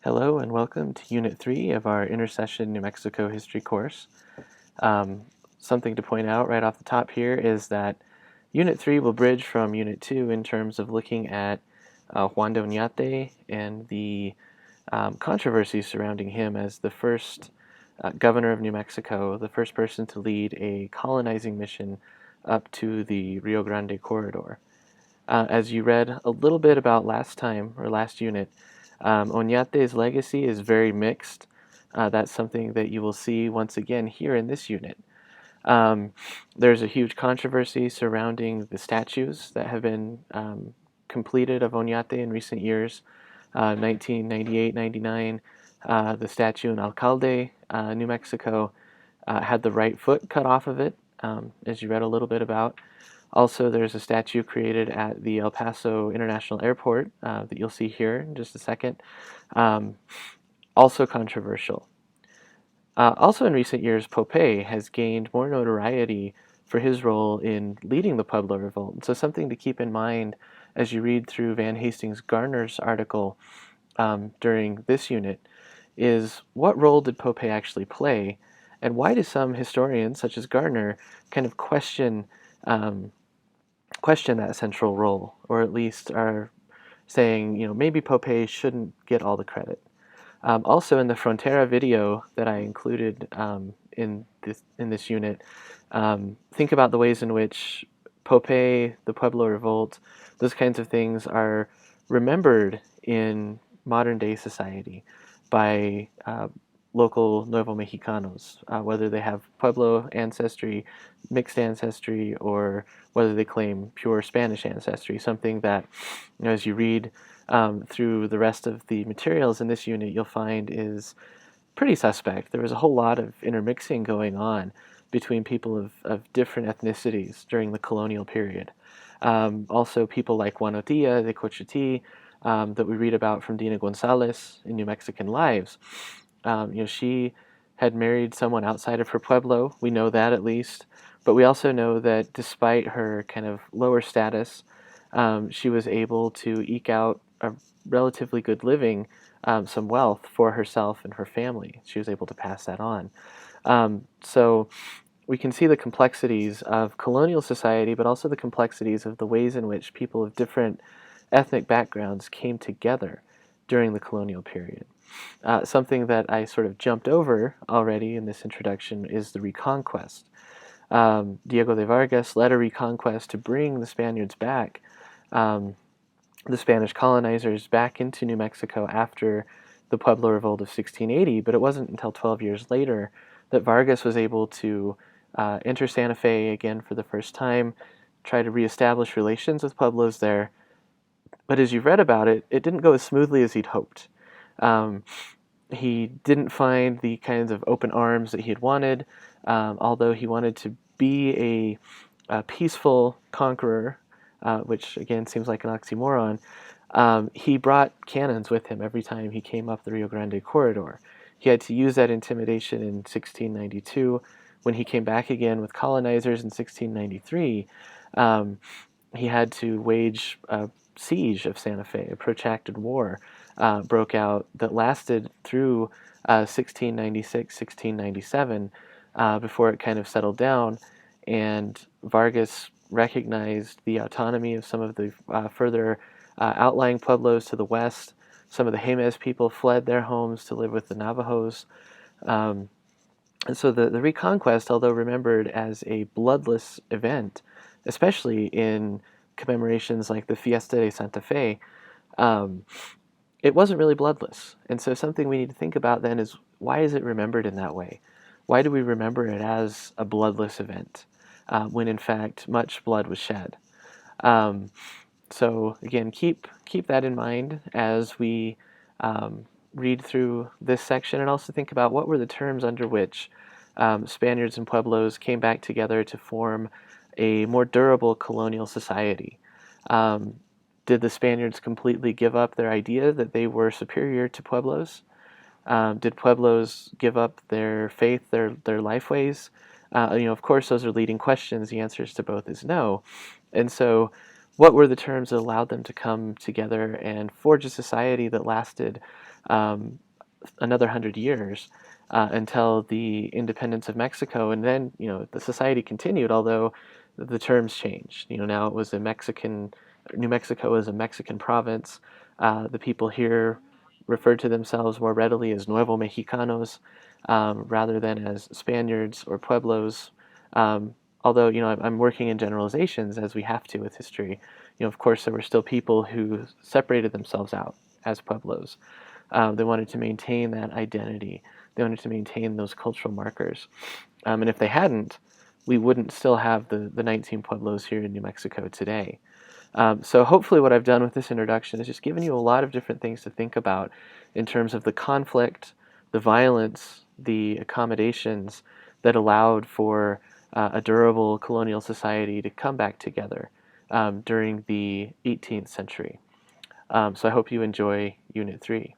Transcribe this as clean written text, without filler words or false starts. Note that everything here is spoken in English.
Hello and welcome to Unit 3 of our Intercession New Mexico History course. Something to point out right off the top here is that Unit 3 will bridge from Unit 2 in terms of looking at Juan de Oñate and the controversy surrounding him as the first governor of New Mexico, the first person to lead a colonizing mission up to the Rio Grande corridor. As you read a little bit about last unit, Oñate's legacy is very mixed. That's something that you will see once again here in this unit. There's a huge controversy surrounding the statues that have been completed of Oñate in recent years. 1998-99, the statue in Alcalde, New Mexico, had the right foot cut off of it, as you read a little bit about. Also, there's a statue created at the El Paso International Airport that you'll see here in just a second. Also controversial. Also in recent years, Popé has gained more notoriety for his role in leading the Pueblo Revolt. So something to keep in mind as you read through Van Hastings Garner's article during this unit is what role did Popé actually play, and why do some historians, such as Garner, kind of question that central role, or at least are saying, maybe Popé shouldn't get all the credit. Also, in the Frontera video that I included in this unit, think about the ways in which Popé, the Pueblo Revolt, those kinds of things are remembered in modern day society by local Nuevo Mexicanos, whether they have Pueblo ancestry, mixed ancestry, or whether they claim pure Spanish ancestry, something that, as you read through the rest of the materials in this unit, you'll find is pretty suspect. There was a whole lot of intermixing going on between people of different ethnicities during the colonial period. Also, people like Juanotilla de Cochiti, that we read about from Dina Gonzalez in New Mexican Lives. She had married someone outside of her pueblo. We know that at least. But we also know that despite her kind of lower status, she was able to eke out a relatively good living, some wealth for herself and her family. She was able to pass that on. So we can see the complexities of colonial society, but also the complexities of the ways in which people of different ethnic backgrounds came together during the colonial period. Something that I sort of jumped over already in this introduction is the Reconquest. Diego de Vargas led a reconquest to bring the Spaniards back, the Spanish colonizers back into New Mexico after the Pueblo Revolt of 1680, but it wasn't until 12 years later that Vargas was able to enter Santa Fe again for the first time, try to reestablish relations with Pueblos there. But as you've read about it, it didn't go as smoothly as he'd hoped. He didn't find the kinds of open arms that he had wanted, although he wanted to be a peaceful conqueror, which again seems like an oxymoron. He brought cannons with him every time he came up the Rio Grande corridor. He had to use that intimidation in 1692. When he came back again with colonizers in 1693, he had to wage a siege of Santa Fe. A protracted war broke out that lasted through 1696, 1697, before it kind of settled down, and Vargas recognized the autonomy of some of the further outlying pueblos to the west. Some of the Jemez people fled their homes to live with the Navajos. And so the Reconquest, although remembered as a bloodless event, especially in commemorations like the Fiesta de Santa Fe, it wasn't really bloodless. And so something we need to think about then is, why is it remembered in that way? Why do we remember it as a bloodless event when in fact much blood was shed? So again, keep that in mind as we read through this section, and also think about what were the terms under which Spaniards and Pueblos came back together to form a more durable colonial society. Did the Spaniards completely give up their idea that they were superior to Pueblos? Did Pueblos give up their faith, their life ways? Of course, those are leading questions. The answers to both is no. And so what were the terms that allowed them to come together and forge a society that lasted um, another 100 years until the independence of Mexico, and then the society continued, although the terms changed. Now it was a Mexican, New Mexico is a Mexican province. The people here referred to themselves more readily as Nuevo Mexicanos rather than as Spaniards or Pueblos. Um, Although I'm working in generalizations as we have to with history. Of course, there were still people who separated themselves out as Pueblos. They wanted to maintain that identity. They wanted to maintain those cultural markers. And if they hadn't, we wouldn't still have the 19 Pueblos here in New Mexico today. So hopefully what I've done with this introduction is just given you a lot of different things to think about in terms of the conflict, the violence, the accommodations that allowed for a durable colonial society to come back together during the 18th century. So I hope you enjoy Unit 3.